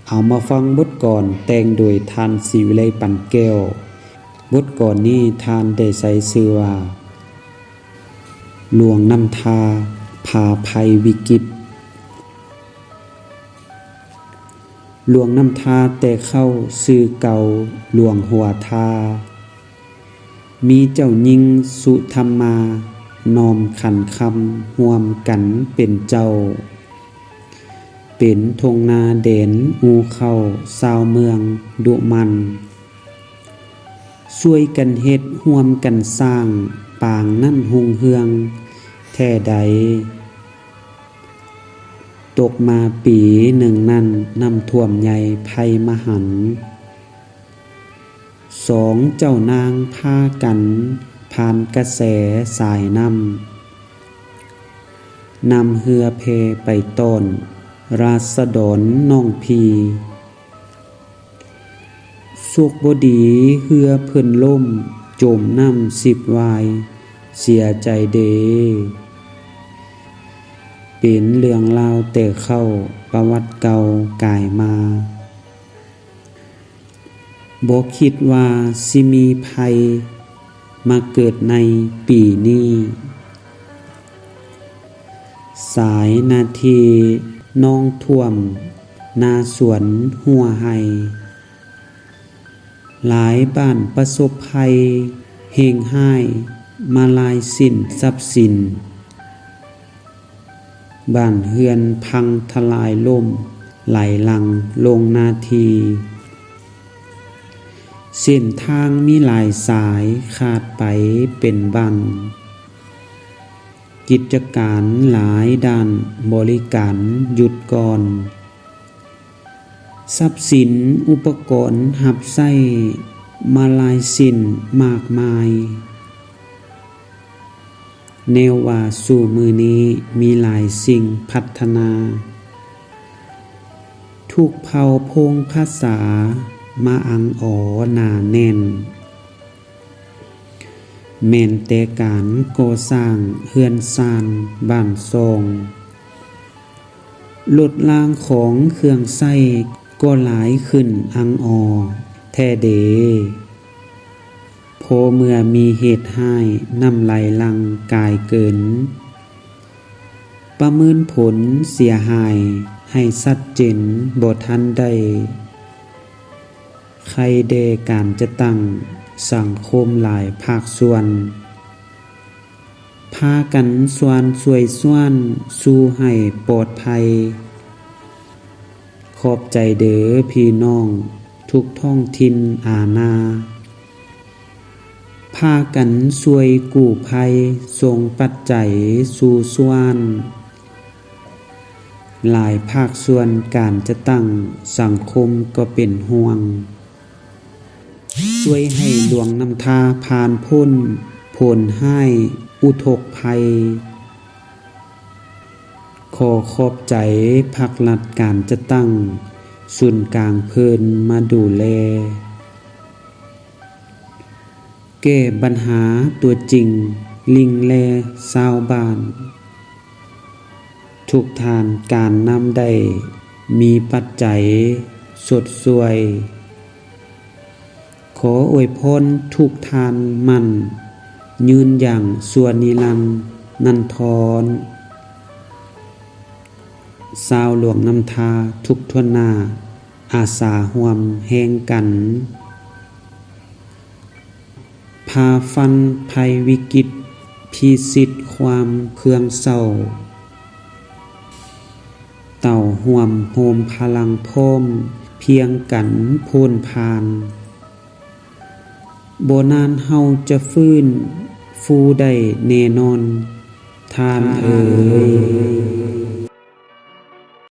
เอามาฟังบทก่อนแต่งโดยทานศรีวิไลปั่นแก้วบทก่อนนี้ทานได้ใช้ชื่อว่าหลวงน้ำทาพาภัยวิกฤตหลวงน้ำทาแต่เข้าชื่อเก่าหลวงหัวทามีเจ้าหญิงสุธรรมานอมขันคำร่วมกันเป็นเจ้าเป็นทงนาเด่นอูเข้าชาวเมืองดุมันช่วยกันเฮ็ดร่วมกันสร้างปางนั่นหุงเฮืองแท้ใดตกมาปีหนึ่งนั้นน้ำท่วมใหญ่ภัยมหันต์สองเจ้านางพากันผ่านกระแสสายน้ำเรือเพไปต้นราษฎรน้องพีสุขบ่ดีเรือเพิ่นล่มจมน้ำ10วายเสียใจเดเป็นเรื่องราวแต่เข้าประวัติเก่ากายมาบ่คิดว่าสิมีภัยมาเกิดในปีนี้สายนาทีน้องท่วมนาสวนหัวไห้หลายบ้านประสบภัยเฮงห้ายมาลายสิ้นทรัพย์สินบ้านเฮือนพังทลายล่มไหลหลังลงนาทีเส้นทางมีหลายสายขาดไปเป็นบันกิจการหลายด้านบริการหยุดก่อนทรัพย์สินอุปกรณ์หับไส้มาลายสิ้นมากมายแนวว่าสู่มือนี้มีหลายสิ่งพัฒนาทุกเผ่าพงภาษามาอังอ๋อหนาแน่นแม่นแต่การก่อสร้างเฮือนซานบ้านซองลดลางของเครื่องใช้ก็หลายขึ้นอังออแท้เดพอเมื่อมีเหตุให้น้ำไหลลังกายเกินประเมินผลเสียหายให้ชัดเจนบ่ทันได้ใครเดการจะตั้งสังคมหลายภาคส่วนพากันสวนช่วยส่วนสู้ให้ปลอดภัยขอบใจเด้อพี่น้องทุกท้องถิ่นอาณาพากันช่วยกู้ภัยส่งปัจจัยสู่ส่วนหลายภาคส่วนการจะตั้งสังคมก็เป็นห่วงช่วยให้หลวงน้ำทาผ่านพ้นผลให้อุทกภัยขอขอบใจภาครัฐการจะตั้งศูนย์กลางเพิ่นมาดูแลแก้ปัญหาตัวจริงลิงแลชาวบ้านทุกทานการนำได้มีปัจจัยสดสวยขออวยพรทุกทานมั่นยืนอย่างส่วนนิรันดร์นันทรชาวหลวงน้ำทาทุกทั่วหน้าอาสาห่วมแห่งกันพาฟันภัยวิกฤตพิสิทธิ์ความเคืองเศร้าเต่าห่วมโฮมพลังพร้อมเพียงกันโพนพานบ่นานเฮาจะฟื้นฟูได้แน่นอนท่านเอ๋ย